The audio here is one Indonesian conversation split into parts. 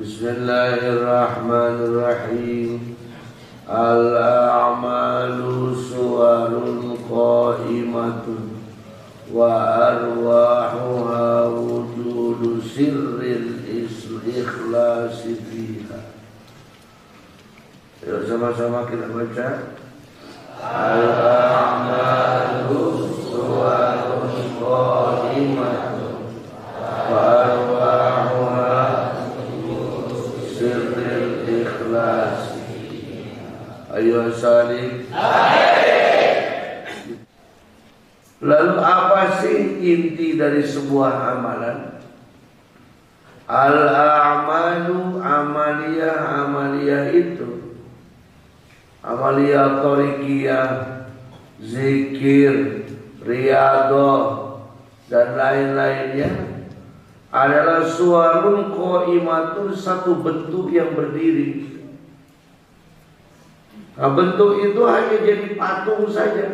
Bismillahirrahmanirrahim. Al-a'malu suwarun qa'imatun wa arwahuha wujudu sirril ikhlasi fiha. Yuk sama-sama kita baca. Al-a'malu suwarun qa'imatun wa arwahuha sirril ikhlasi. Ayo salih. Lalu apa sih inti dari sebuah amalan? Al-a'malu amaliyah itu, amaliyah thoriqiyah, zikir, riyadhah dan lain-lainnya adalah suwarun qa'imatun, satu bentuk yang berdiri. Nah, bentuk itu hanya jadi patung saja,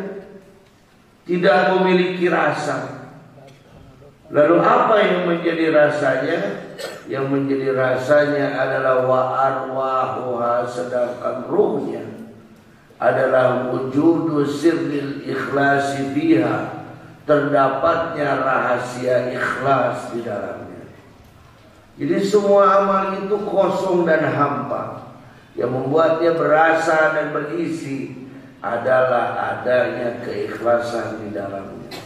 tidak memiliki rasa. Lalu apa yang menjadi rasanya? Yang menjadi rasanya adalah wa arwahuha, sedangkan ruhnya adalah wujudu sirril ikhlasi biha, terdapatnya rahasia ikhlas di dalamnya. Jadi semua amal itu kosong dan hampa. Yang membuatnya berasa dan berisi adalah adanya keikhlasan di dalamnya.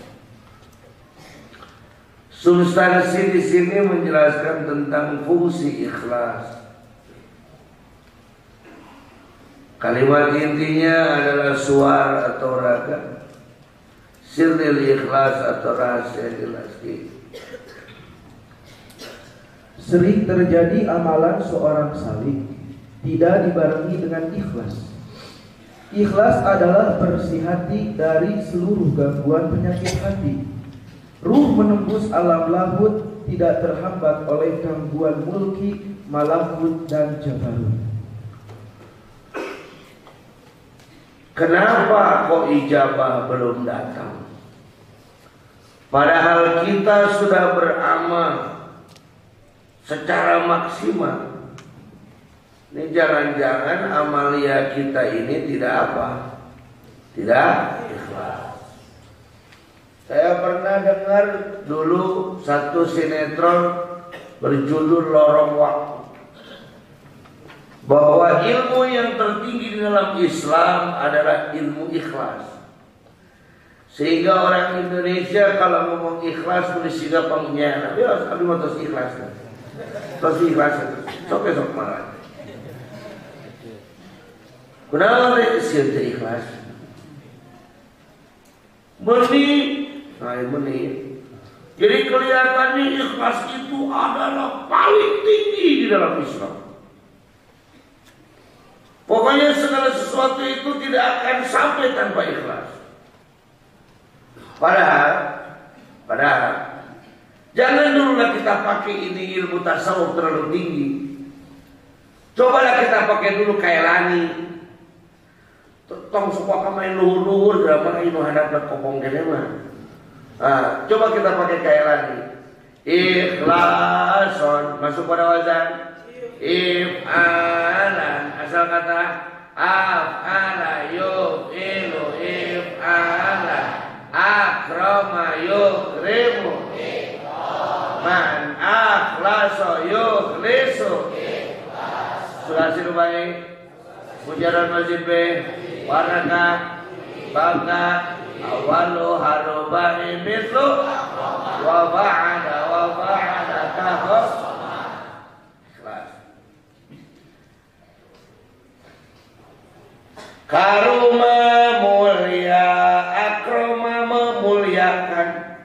Substansi di sini menjelaskan tentang fungsi ikhlas. Kalimat intinya adalah suar atau raga, sirril ikhlas atau rahasia ikhlas. Sering terjadi amalan seorang salih tidak dibarengi dengan ikhlas. Ikhlas adalah bersih hati dari seluruh gangguan penyakit hati. Ruh menembus alam lahut, tidak terhambat oleh gangguan mulki, malakut dan jabarut. Kenapa kok ijabah belum datang? Padahal kita sudah beramal secara maksimal. Ini jangan-jangan amalia kita ini tidak apa? Tidak ikhlas. Saya pernah dengar dulu satu sinetron berjudul Lorong Waktu, bahwa ilmu yang tertinggi di dalam Islam adalah ilmu ikhlas. Sehingga orang Indonesia kalau ngomong ikhlas bersihkan pengkhianat, ya harus terus ikhlas. Terus ikhlas terus. Sok marah. Kenapa mereka siapa ikhlas? Menit. Jadi kelihatannya ikhlas itu adalah paling tinggi di dalam Islam. Pokoknya segala sesuatu itu tidak akan sampai tanpa ikhlas. Padahal jangan dululah kita pakai ini ilmu tasawuf terlalu tinggi. Cobalah kita pakai dulu kailani. Tong supaya kamain luhur-luhur drama ini hadap dan kopong kene mah. Coba kita pakai kailani. Ikhlason masuk pada wazan. If'alan, asal kata af'ala yuf'ilu if'ala, akrama yukrimu, man akhlasa yukhlisu. Sudah situ baik. Mujaran masjid B, warnaka, bangka, awalu harubani mislu, wa ba'ada kahos. Karuma mulia, akroma memuliakan,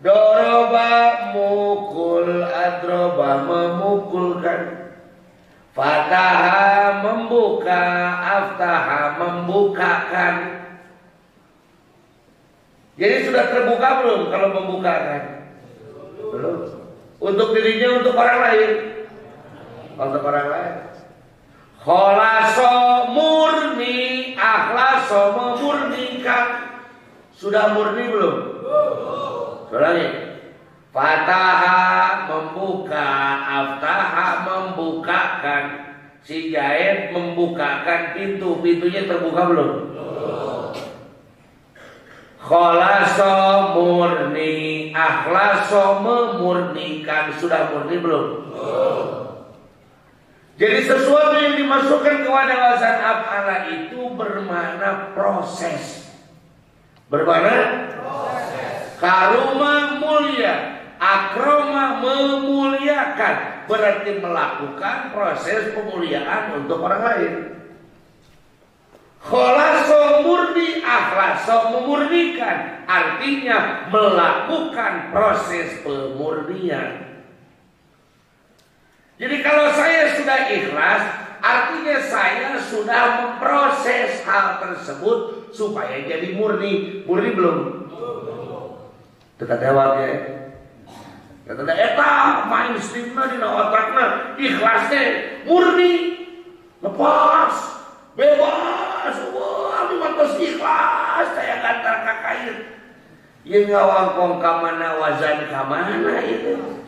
doroba mukul, adroba memukulkan, fataha membuka, aftaha membukakan. Jadi sudah terbuka belum kalau membukakan? Belum. Untuk dirinya, untuk orang lain. Untuk orang lain. Kholaso murni, akhlaso memurnikan. Sudah murni belum? Sudah lagi. Fataha membuka, aftaha misalkan si jahit membukakan pintu, pintunya terbuka belum? Khalaso murni, akhlaso memurnikan, sudah murni belum? Jadi sesuatu yang dimasukkan kepada wazan af'ala itu bermakna proses. Bermakna proses. Karuma mulia, akroma memuliakan, berarti melakukan proses pemuliaan untuk orang lain. Khalaso murni, akhlaso memurnikan, artinya melakukan proses pemurnian. Jadi kalau saya sudah ikhlas, artinya saya sudah memproses hal tersebut supaya jadi murni. Murni belum? Teka jawab ya. Kata eta main stimna dina otakna ikhlasnya murni, lepas, bebas, wah dimatos ikhlas, saya gantar kakain. Ieu ngawangkong ka mana wazan ka mana itu?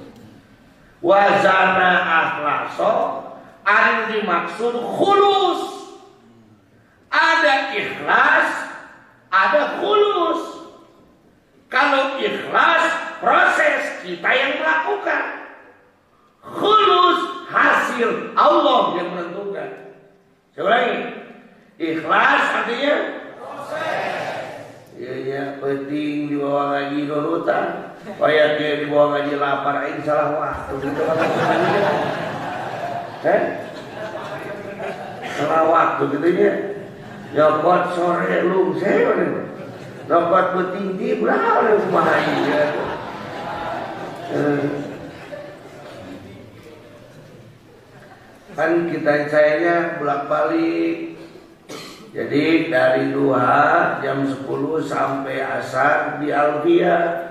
Wazana akhlaso anu dimaksud khulus. Ada ikhlas, ada khulus. Kalau ikhlas proses kita yang melakukan, khulus hasil Allah yang menentukan. Saya ulangi, ikhlas artinya proses. Iya, penting dibawa ngaji nurutan. Supaya dia dibawa ngaji lapar, ini salah waktu. Salah waktu gitu ya. Nyokot sore lu saya nyokot petinggi berapa kumaha ya. Kan kita sayanya bolak-balik. Jadi dari duha jam 10 sampai asar di Alfia.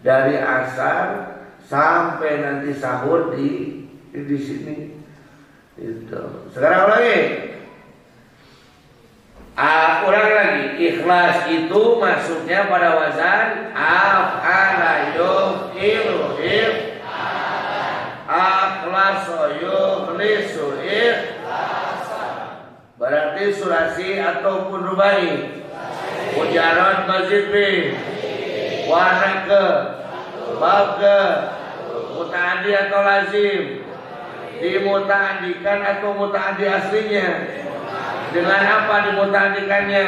Dari asar sampai nanti sahur di sini. Itu. Sekarang ulangi. Ulangi lagi. Ikhlas itu maksudnya pada wazan af'ala yufilu akhlaso yukhlisu berarti sulasi ataupun rubai. Mujarad mazid bi warna ke bab ke mutaaddi atau lazim, dimutaaddikan atau mutaaddi aslinya. Dengan apa dimutaaddikannya?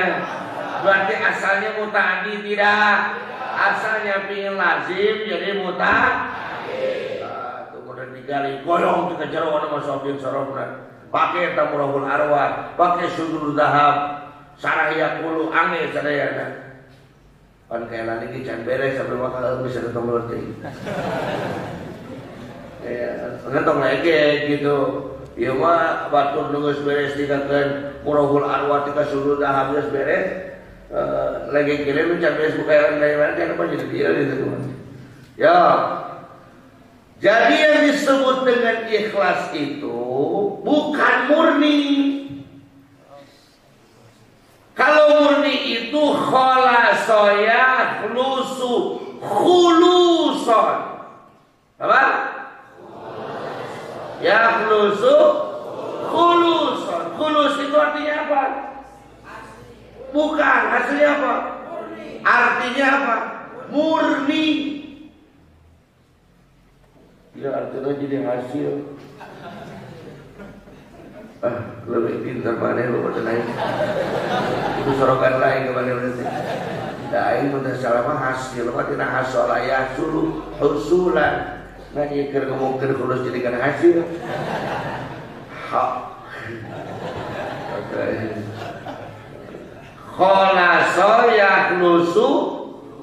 Berarti asalnya mutaaddi tidak, asalnya pingin lazim jadi mutaaddi. Kemudian digali goyong ke jero nama sopin sorofna, pakai tamurahul arwah, pakai sudur dahab, sarah yakulu angin sadayana. Kan kayak lagi can beres sampai bakal bisa ketemu ngerti. Ya, ngentong lagi gitu. Ieu mah batur geus beres dikakeun murahul arwah tika suruh dah habis beres. Lagi kirim can beres buka yang lain kan apa jadi dia gitu. Ya. Jadi yang disebut dengan ikhlas itu bukan murni. Kalau murni itu khalasoya khulusu khuluson. Apa? Ya khulusu khuluson. Khulus itu artinya apa? Bukan, hasilnya apa? Artinya apa? Murni. Ya artinya jadi hasil. Lebih pintar mana lu pada naik. Itu sorokan lain kemana berarti. Daing mudah salah mah hasil mah tidak hasil ya sulu husulan. Nah ieu mungkin khulus jadikan hasil. Hak. Khalaso yakhlusu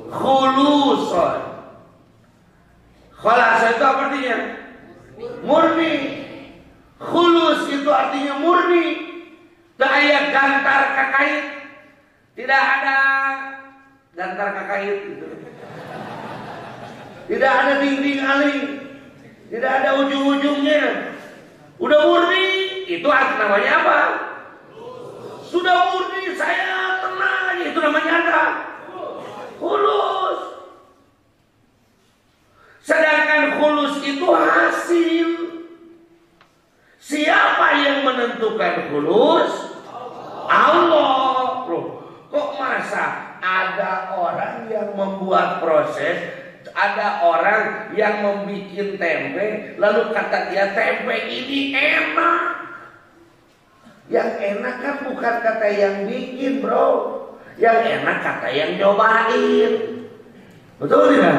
khuluson. Khalaso itu apa artinya? Murni. Khulus itu artinya murni. Tak ada gantar kakait. Tidak ada gantar kakait gitu. Tidak ada dinding aling. Tidak ada ujung-ujungnya. Udah murni. Itu namanya apa? Sudah murni, saya tenang. Itu namanya apa? Khulus. Sedangkan khulus itu hasil. Siapa menentukan khulus? Allah. Loh, kok masa ada orang yang membuat proses, ada orang yang membuat tempe, lalu kata dia tempe ini enak. Yang enak kan bukan kata yang bikin, bro. Yang enak kata yang nyobain. Betul tidak?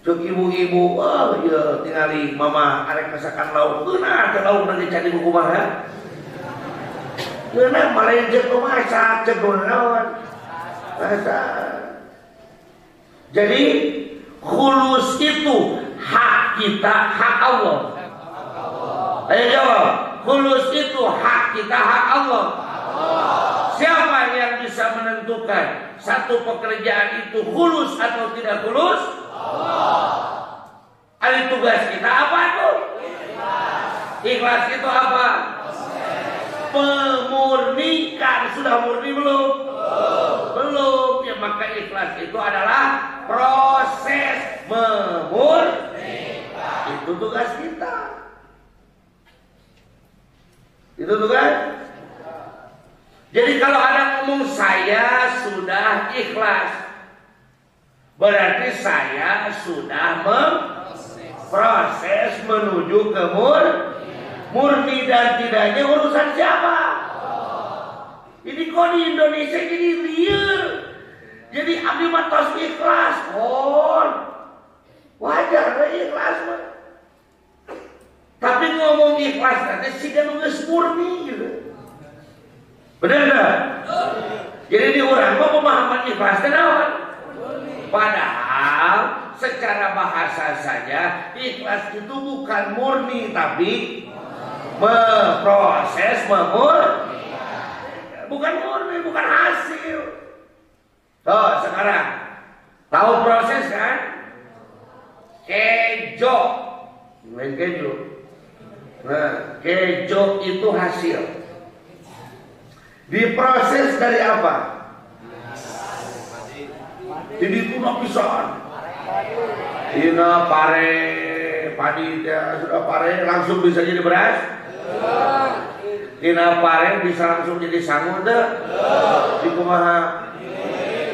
Cuk ibu-ibu, oh iya tinggali mama arek masakan lauk. Benar, ke lauk nanti cari buku mah. Benar, malah yang cek masak, cek naon. Jadi khulus itu hak kita, hak Allah. Ayo jawab. Khulus itu hak kita, hak Allah. Siapa yang bisa menentukan satu pekerjaan itu khulus atau tidak khulus? Ada tugas kita apa tuh? Ikhlas itu apa? Memurnikan. Sudah murni belum? Belum. Ya maka ikhlas itu adalah proses memurnikan. Itu tugas kita. Itu tugas. Jadi kalau ada ngomong saya sudah ikhlas, berarti saya sudah memproses menuju ke murni dan tidaknya urusan siapa? Ini kok di Indonesia jadi liar. Jadi abdi mah tos ikhlas, wajar lah ikhlas mah. Tapi ngomong ikhlas nanti sih kan geus murni gitu. Benar enggak? Jadi di urang mah pemahaman ikhlas teh naon? Padahal secara bahasa saja ikhlas itu bukan murni tapi memproses memurni. Bukan murni, bukan hasil. Tuh sekarang tahu proses kan? Kejo, main kejo. Nah, kejo itu hasil. Diproses dari apa? Jadi itu pisan. Dina pare, padi sudah pare langsung bisa jadi beras. Dina pare bisa langsung jadi sangu teh. Di kumaha?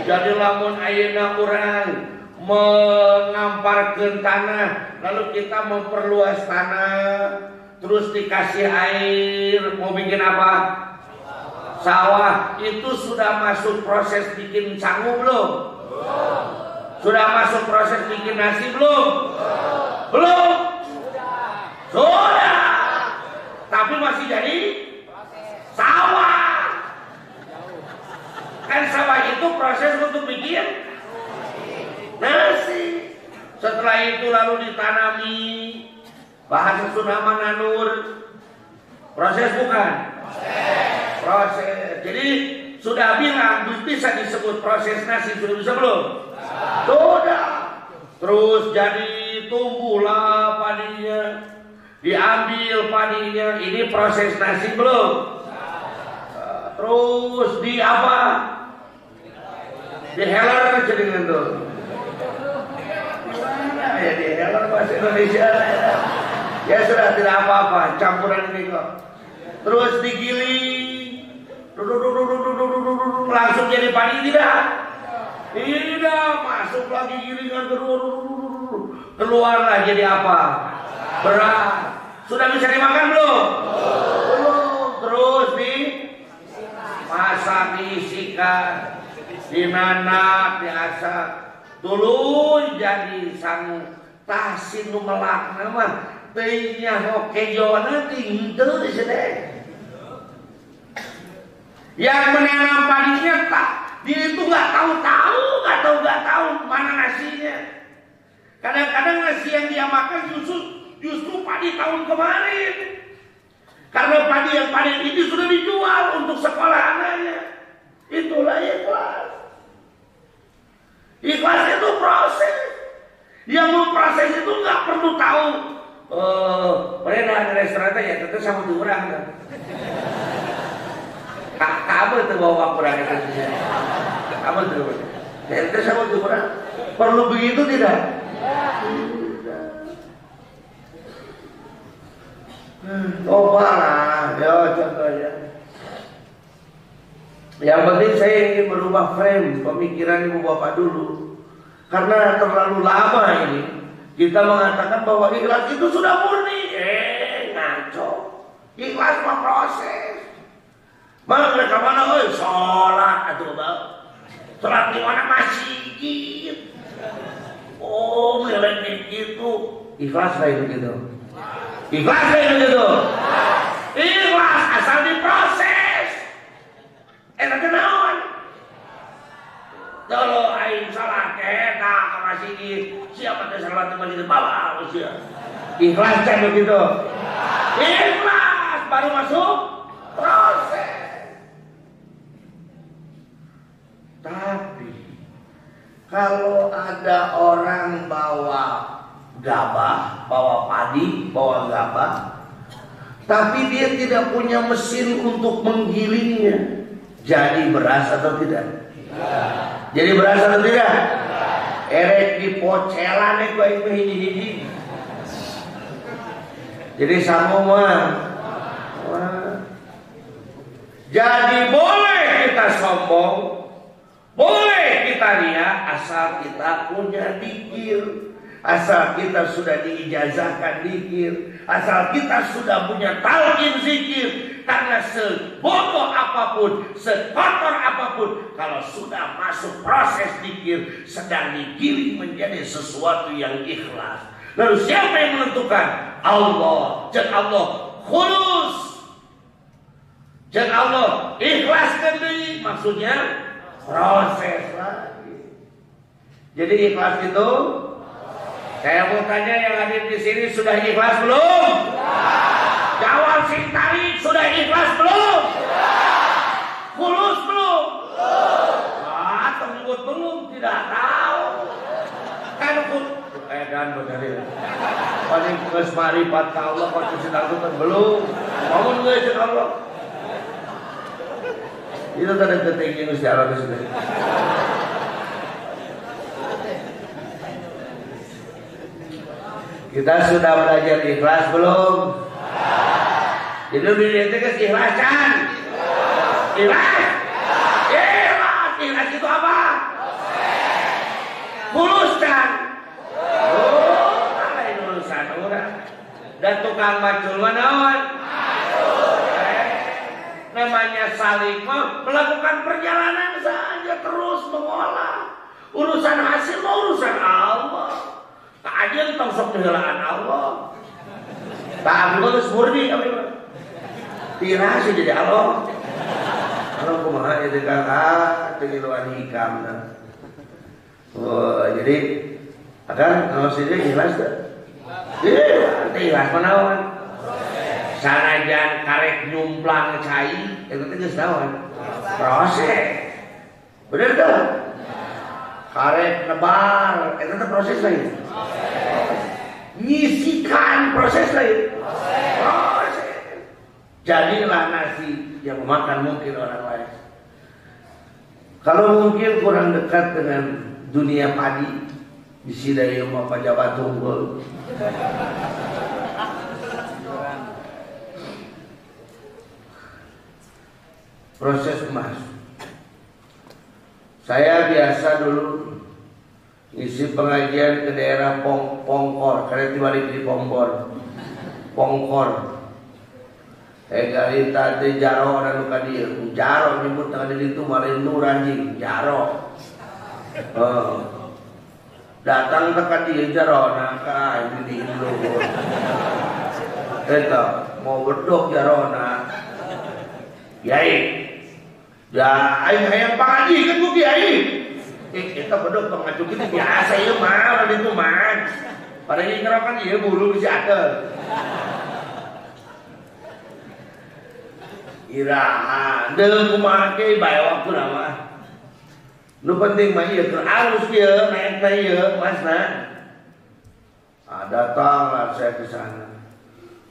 Jadi lamun ayeuna urang mengamparkeun tanah, lalu kita memperluas tanah, terus dikasih air, mau bikin apa? Sawah. Itu sudah masuk proses bikin sangu belum? Sudah masuk proses bikin nasi belum? Belum? Sudah. Tapi masih jadi sawah. Kan sawah itu proses untuk bikin nasi. Setelah itu lalu ditanami. Bahasa Sunda mananur. Proses bukan? Proses. Jadi sudah bilang bisa disebut proses nasi, sudah bisa belum? Sudah. Terus jadi tumbuhlah padinya, diambil padinya, ini proses nasi belum? Terus di apa? Di heler jadi ngentul. Ya di heler bahasa Indonesia ya. Ya sudah tidak apa-apa, campuran ini kok. Terus digiling, langsung jadi padi tidak? Tidak, masuk lagi gilingan keluarlah jadi apa? Beras. Sudah bisa dimakan belum? Belum. Terus dimasak, diisikan, dinanak, diasak, tuluy jadi sangu. Tasin nu melak nama, teuingnya oke jona tinggal di sini. Yang menanam padinya tak, dia itu nggak tahu mana nasinya. Kadang-kadang nasi yang dia makan justru padi tahun kemarin. Karena padi yang panen itu sudah dijual untuk sekolah anaknya. Itulah ikhlas. Ikhlas itu proses. Yang memproses itu nggak perlu tahu. Mereka restoran ya tentu sama diurang kan. Kamu itu bawa kurang itu. Kamu itu. Tentu sama diurang. Perlu begitu tidak? Coba lah, ya contohnya. Yang penting saya ingin merubah frame pemikiran ibu bapak dulu. Karena terlalu lama ini kita mengatakan bahwa ikhlas itu sudah murni. Ngaco. Ikhlas mah proses. Mana mereka mana? Sholat atau apa? Sholat di mana masjid? Oh, milih gitu. Ikhlas kayak begitu. Ikhlas kayak begitu. Ikhlas asal diproses. Nanti naon? Kalau aing salat kita ke masjid, siapa yang salat di masjid bawa usia. Ikhlas kan begitu. Ikhlas baru masuk proses. Tapi kalau ada orang bawa gabah, bawa padi, bawa gabah, tapi dia tidak punya mesin untuk menggilingnya, jadi beras atau tidak? Jadi beras atau tidak? Erek di pocelan itu hiji-hiji. Jadi sama jadi boleh kita sombong, boleh kita riak asal kita punya dzikir, asal kita sudah diijazahkan dzikir, asal kita sudah punya talqin zikir. Karena sebodoh apapun, sekotor apapun, kalau sudah masuk proses dzikir, sedang digiling menjadi sesuatu yang ikhlas. Lalu siapa yang menentukan? Allah. Dan Allah khulus. Dan Allah ikhlaskan diri. Maksudnya proses lagi. Jadi ikhlas itu, saya mau tanya yang hadir di sini sudah ikhlas belum? Jawab sing tarik, sudah ikhlas belum? Fulus belum? Tersebut belum, tidak tahu. Kan dan benar. Paling geus marifat ka Allah kok cuci tangan kan belum. Bangun geus ka Allah. Itu tadi detik yang sejarah di sini. Kita sudah belajar ikhlas belum? Jadi dunia itu keikhlasan. Ikhlas. Ikhlas itu apa? Fuluskan. Apa ini urusan orang? Dan tukang macul manawan. Namanya saling melakukan perjalanan saja terus mengolah. Urusan hasil urusan Allah. Tak aja tentang sok kehelaan Allah. Tak ambil terus murni kami. Tira sih jadi Allah. Kalau kumaha itu kan tegiluan hikam. Oh, jadi akan kalau sih ikhlas tak? Ikhlas menawan. Sanajan karek nyumplang cai, itu geus naon? Proses. Bener tuh? Karek nebar, itu teh proses lain. Nyisikan proses lain. Proses. Jadilah nasi yang makan mungkin orang lain. Kalau mungkin kurang dekat dengan dunia padi, bisi dari rumah pejabat tunggul. Proses emas. Saya biasa dulu isi pengajian ke daerah Pongkor, karena dibalik di Pongkor. Gali tadi jaro orang luka dia, jaro nyebut dengan itu malah nuranjing jaro. Datang ke dia jaro, naka ini di Indo. Itu mau berdok jaro nak, yai. Ya, ayam pagi kan bu kiai. Kita berdok pengacung itu biasa ya mah, itu mah. Pada ini kan dia bulu bisa ada. Irahan, dengan kumakai bayar waktu nama. Nu penting mah iya terus dia naik ya mas nah. Datanglah saya ke sana.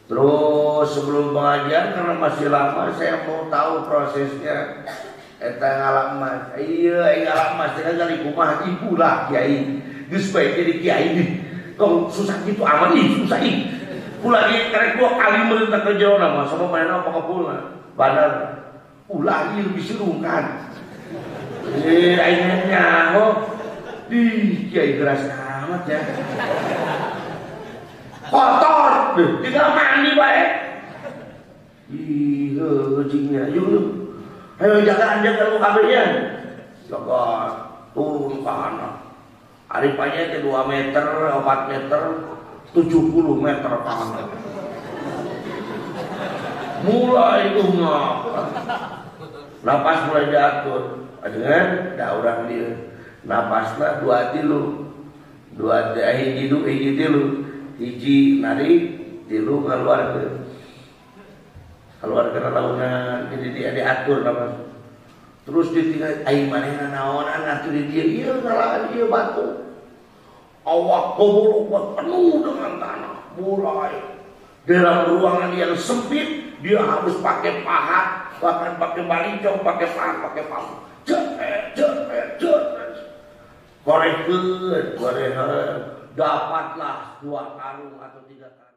Terus sebelum pengajian karena masih lama saya mau tahu prosesnya. Eta ngalak mas, iya ngalak mas, jangan kali kumah ibu lah kiai. Geus bae jadi kiai nih. Kok susah gitu amat nih, susah ih. Ulah di kerek 2 kali merintah ke jero nama sama mana apa kapulna. Badar ulah ieu bisirungkan. Aingnya di kiai geras amat ya. Kotor, tinggal mandi baik. Ih, cingnya, yuk. Ayo jaga lu kabelnya. Jaga, turun ke anak. Haripannya ke 2 meter, 4 meter, 70 meter ke anak. Mulai itu ngapa. Napas mulai diatur. Dengan dah orang dia. Napasnya 2 tilu. 2 hiji tilu. Hiji nari tilu keluar ke launan. Jadi dia diatur napas. Terus ditinggal aing manehna naonan atuh di dia ieu ngalahan ieu batu. Awak kubur penuh dengan tanah. Mulai dalam ruangan yang sempit dia harus pakai pahat, bahkan pakai balincong, pakai pahat, pakai palu. Jeet. Korekeun, dapatlah 2 karung atau 3 karung.